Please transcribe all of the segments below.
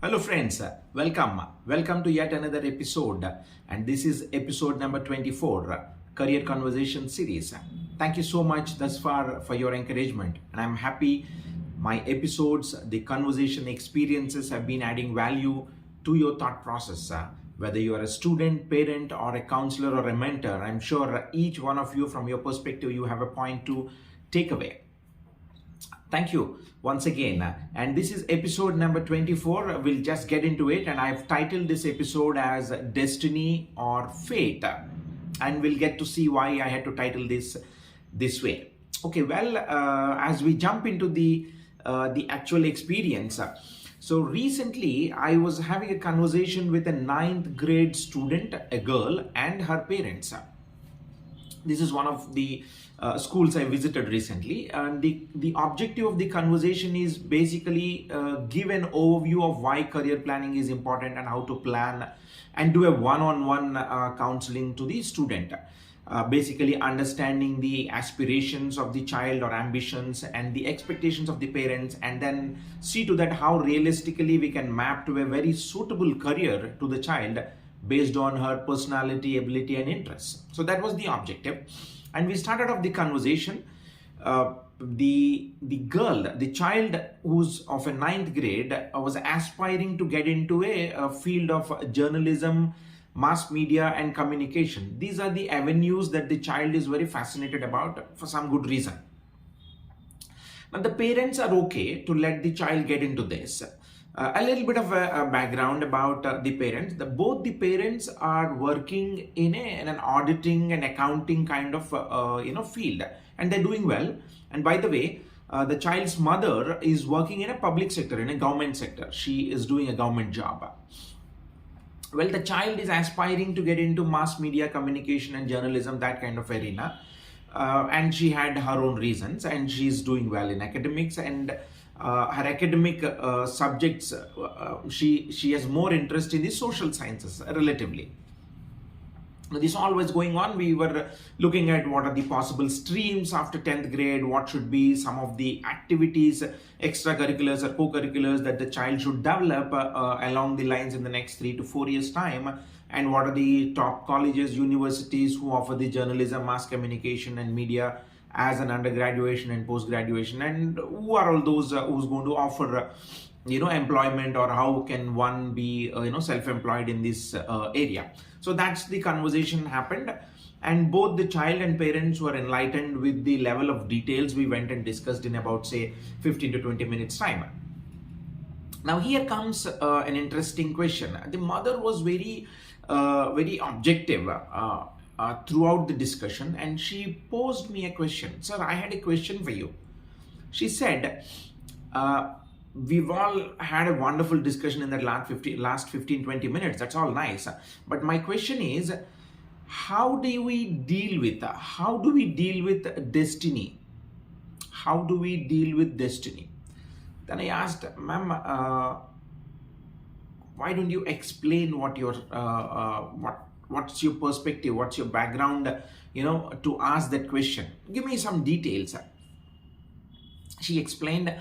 Hello friends, welcome to yet another episode, and this is episode number 24, Career Conversation Series. Thank you so much thus far for your encouragement, and I'm happy my episodes, the conversation experiences have been adding value to your thought process. Whether you are a student, parent, or a counselor or a mentor, I'm sure each one of you, from your perspective, you have a point to take away. Thank you once again. And this is episode number 24. We'll just get into it. And I've titled this episode as Destiny or Fate. And we'll get to see why I had to title this way. Okay, well, as we jump into the actual experience. So recently, I was having a conversation with a ninth grade student, a girl, and her parents. This is one of the schools I visited recently, and the objective of the conversation is basically give an overview of why career planning is important and how to plan, and do a one-on-one counseling to the student. Basically understanding the aspirations of the child or ambitions and the expectations of the parents, and then see to that how realistically we can map to a very suitable career to the child based on her personality, ability, and interests. So that was the objective. And we started off the conversation. The girl, the child who's of a ninth grade, was aspiring to get into a field of journalism, mass media, and communication. These are the avenues that the child is very fascinated about for some good reason. Now the parents are okay to let the child get into this. A little bit of a background about the parents. Both the parents are working in an auditing and accounting kind of field, and they're doing well. And by the way, the child's mother is working in a public sector, in a government sector. She is doing a government job. Well, the child is aspiring to get into mass media, communication, and journalism, that kind of arena. And she had her own reasons, and she's doing well in academics, and her academic subjects, she has more interest in the social sciences relatively. Now, this all was going on. We were looking at what are the possible streams after 10th grade, what should be some of the activities, extracurriculars or co-curriculars that the child should develop along the lines in the next 3 to 4 years time, and what are the top colleges, universities who offer the journalism, mass communication, and media as an undergraduation and post-graduation, and who are all those who's going to offer employment, or how can one be self-employed in this area. So that's the conversation happened, and both the child and parents were enlightened with the level of details we went and discussed in about, say, 15 to 20 minutes time. Now here comes an interesting question. The mother was very objective throughout the discussion, and she posed me a question. Sir, I had a question for you. She said, we've all had a wonderful discussion in the last 15-20 minutes. That's all nice. But my question is, how do we deal with destiny? How do we deal with destiny? Then I asked, ma'am, why don't you explain what's your perspective, what's your background, to ask that question. Give me some details. She explained,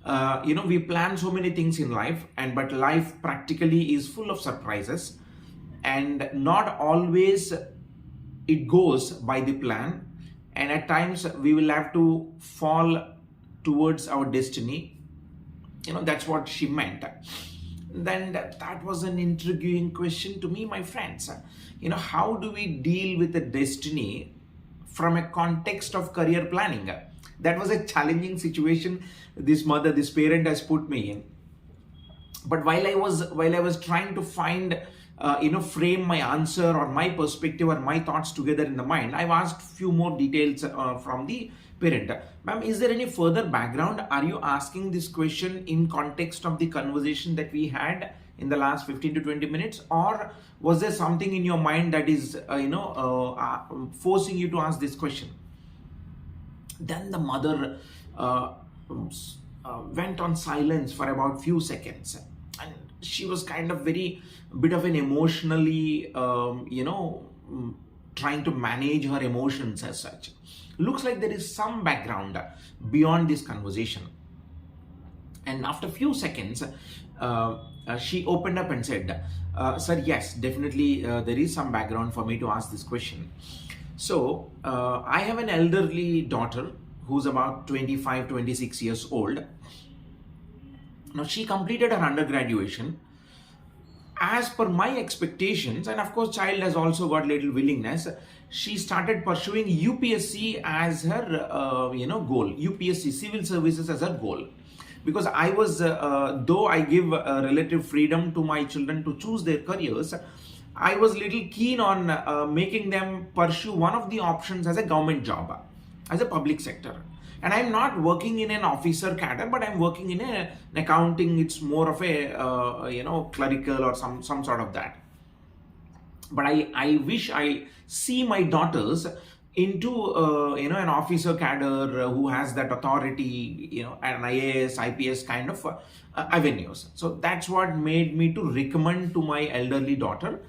we plan so many things in life, but life practically is full of surprises, and not always it goes by the plan, and at times we will have to fall towards our destiny. That's what she meant. Then that was an intriguing question to me, my friends. How do we deal with the destiny from a context of career planning? That was a challenging situation this parent has put me in. But while I was trying to find, frame my answer or my perspective or my thoughts together in the mind, I've asked few more details from the parent. Ma'am, is there any further background? Are you asking this question in context of the conversation that we had in the last 15 to 20 minutes, or was there something in your mind that is forcing you to ask this question? Then the mother went on silence for about few seconds, and she was kind of bit of an emotionally trying to manage her emotions as such. Looks like there is some background beyond this conversation. And after a few seconds, she opened up and said, sir, yes, definitely there is some background for me to ask this question. So, I have an elderly daughter who's about 25, 26 years old. Now, she completed her undergraduation. As per my expectations, and of course child has also got little willingness, she started pursuing UPSC as her goal, UPSC civil services as her goal. Because I was though I give relative freedom to my children to choose their careers, I was little keen on making them pursue one of the options as a government job, as a public sector. And I'm not working in an officer cadre, but I'm working in an accounting. It's more of a clerical or some sort of that. But I wish I see my daughters into an officer cadre who has that authority, an IAS, IPS kind of avenues. So that's what made me to recommend to my elderly daughter,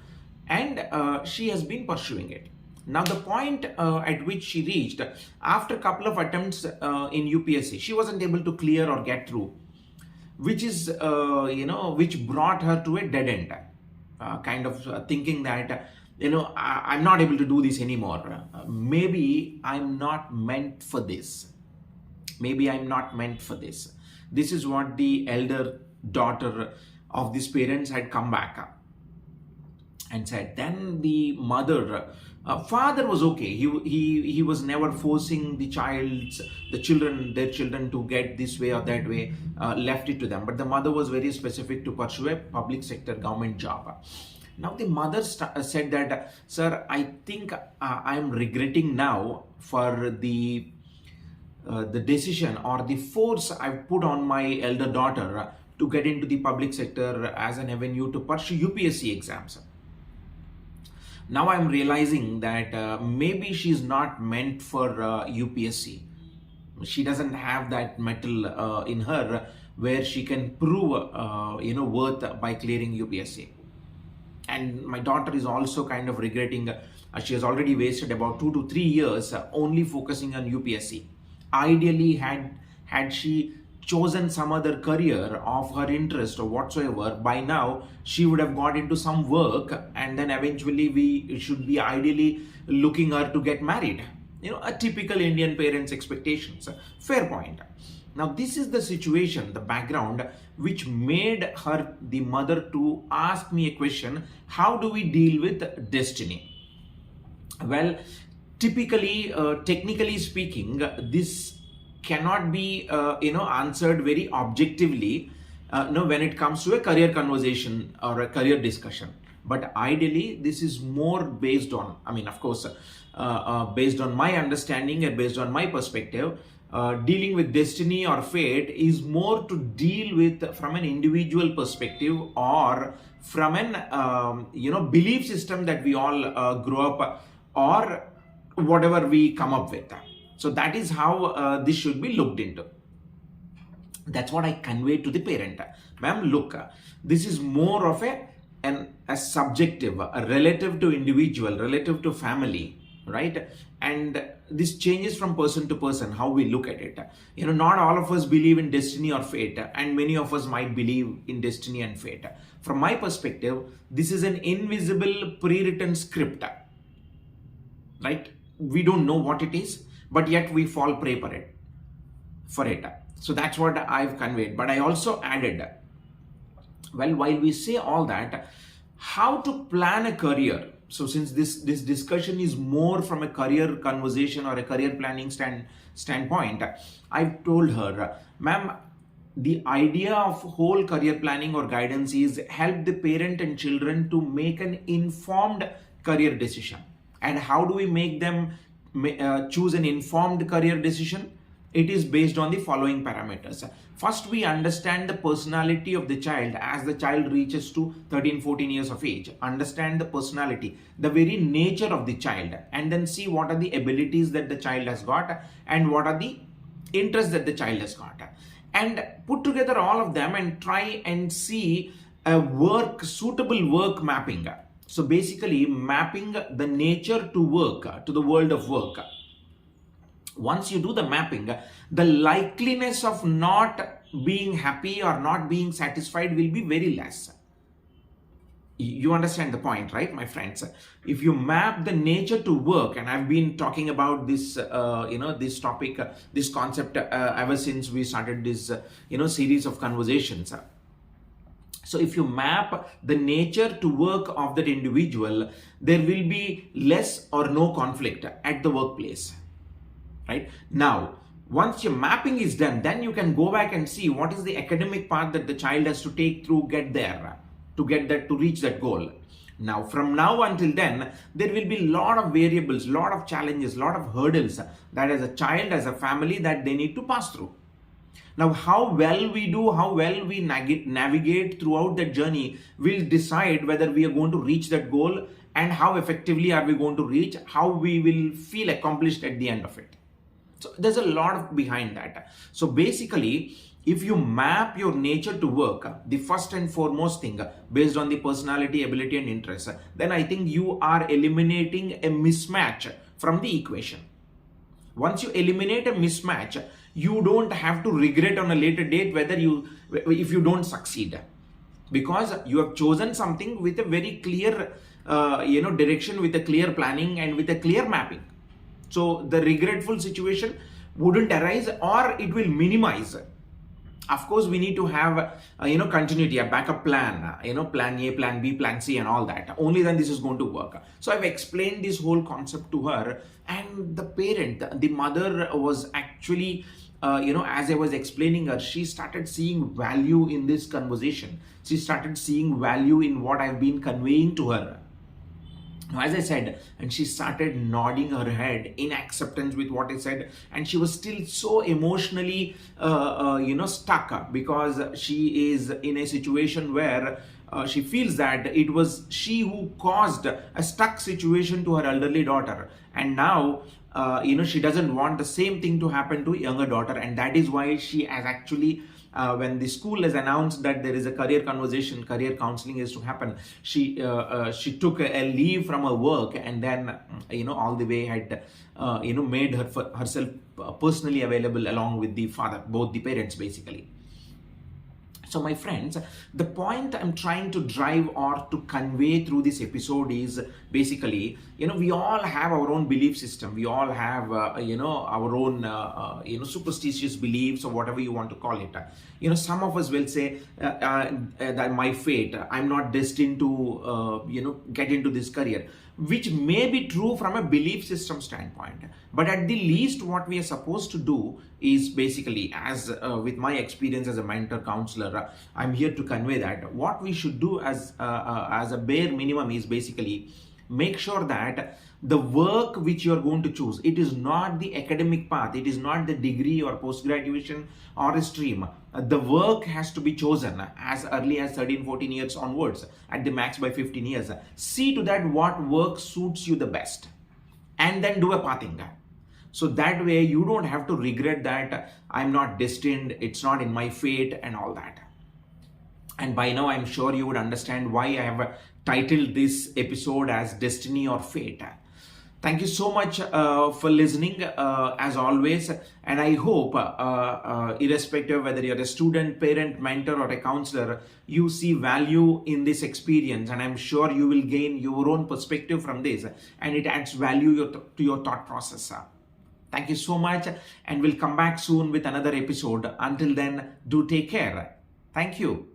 and she has been pursuing it. Now the point at which she reached after a couple of attempts in UPSC, she wasn't able to clear or get through, which is which brought her to a dead end, kind of thinking that I'm not able to do this anymore. Maybe I'm not meant for this. Maybe I'm not meant for this. This is what the elder daughter of these parents had come back and said. Then the mother, father was okay. He was never forcing their children to get this way or that way. Left it to them. But the mother was very specific to pursue a public sector government job. Now the mother said that, sir, I think I am regretting now for the decision or the force I've put on my elder daughter to get into the public sector as an avenue to pursue UPSC exams. Now I'm realizing that maybe she's not meant for UPSC. She doesn't have that metal in her where she can prove worth by clearing UPSC. And my daughter is also kind of regretting. She has already wasted about 2 to 3 years only focusing on UPSC. Ideally, had she chosen some other career of her interest or whatsoever, by now she would have got into some work, and then eventually we should be ideally looking her to get married. A typical Indian parents' expectations. Fair point. Now this is the situation, the background, which made her, the mother, to ask me a question: how do we deal with destiny? Well, typically, technically speaking, this cannot be answered very objectively when it comes to a career conversation or a career discussion. But ideally, this is more based on, of course, based on my understanding and based on my perspective. Dealing with destiny or fate is more to deal with from an individual perspective, or from an belief system that we all grow up, or whatever we come up with. So that is how this should be looked into. That's what I convey to the parent. Ma'am, look, this is more of a subjective, a relative to individual, relative to family, right? And this changes from person to person, how we look at it. Not all of us believe in destiny or fate, and many of us might believe in destiny and fate. From my perspective, this is an invisible pre-written script, right? We don't know what it is, but yet we fall prey for it. So that's what I've conveyed. But I also added, well, while we say all that, how to plan a career. So since this discussion is more from a career conversation or a career planning standpoint, I've told her, ma'am, the idea of whole career planning or guidance is help the parent and children to make an informed career decision. And how do we make them choose an informed career decision? It is based on the following parameters. First, we understand the personality of the child as the child reaches to 13-14 years of age. Understand the personality, the very nature of the child, and then see what are the abilities that the child has got and what are the interests that the child has got. And put together all of them and try and see a suitable work mapping. So basically mapping the nature to work, to the world of work. Once you do the mapping, the likeliness of not being happy or not being satisfied will be very less. You understand the point, right, my friends? If you map the nature to work, and I've been talking about this this topic, this concept, ever since we started this series of conversations. So if you map the nature to work of that individual, there will be less or no conflict at the workplace, right? Now, once your mapping is done, then you can go back and see what is the academic path that the child has to take through get there, to reach that goal. Now, from now until then, there will be a lot of variables, lot of challenges, lot of hurdles that as a child, as a family, that they need to pass through. Now, how well we do, how well we navigate throughout that journey will decide whether we are going to reach that goal, and how effectively are we going to reach, how we will feel accomplished at the end of it. So there's a lot behind that. So basically, if you map your nature to work, the first and foremost thing, based on the personality, ability, and interest, then I think you are eliminating a mismatch from the equation. Once you eliminate a mismatch, you don't have to regret on a later date if you don't succeed, because you have chosen something with a very clear direction, with a clear planning, and with a clear mapping. So the regretful situation wouldn't arise, or it will minimize. Of course, we need to have continuity, a backup plan, plan A, plan B, plan C, and all that. Only then this is going to work. So I've explained this whole concept to her, and the parent, the mother, was actually as I was explaining her, she started seeing value in this conversation. She started seeing value in what I've been conveying to her. Now, as I said, and she started nodding her head in acceptance with what I said, and she was still so emotionally stuck, because she is in a situation where she feels that it was she who caused a stuck situation to her elderly daughter, and now she doesn't want the same thing to happen to younger daughter. And that is why she has actually, when the school has announced that there is a career counseling is to happen, she took a leave from her work, and then all the way had made herself personally available along with the father, both the parents basically. So my friends, the point I'm trying to drive or to convey through this episode is basically, we all have our own belief system. We all have, our own, superstitious beliefs, or whatever you want to call it. Some of us will say that my fate, I'm not destined to, get into this career, which may be true from a belief system standpoint. But at the least, what we are supposed to do is basically, as with my experience as a mentor counselor, I'm here to convey that what we should do as a bare minimum is basically make sure that the work which you're going to choose, it is not the academic path, it is not the degree or post-graduation or a stream. The work has to be chosen as early as 13-14 years onwards, at the max by 15 years. See to that what work suits you the best, and then do a pathing. So that way you don't have to regret that I'm not destined, it's not in my fate, and all that. And by now I'm sure you would understand why I have titled this episode as Destiny or Fate. Thank you so much for listening, as always, and I hope, irrespective whether you're a student, parent, mentor, or a counselor, you see value in this experience, and I'm sure you will gain your own perspective from this, and it adds value to your thought process. Thank you so much, and we'll come back soon with another episode. Until then, do take care. Thank you.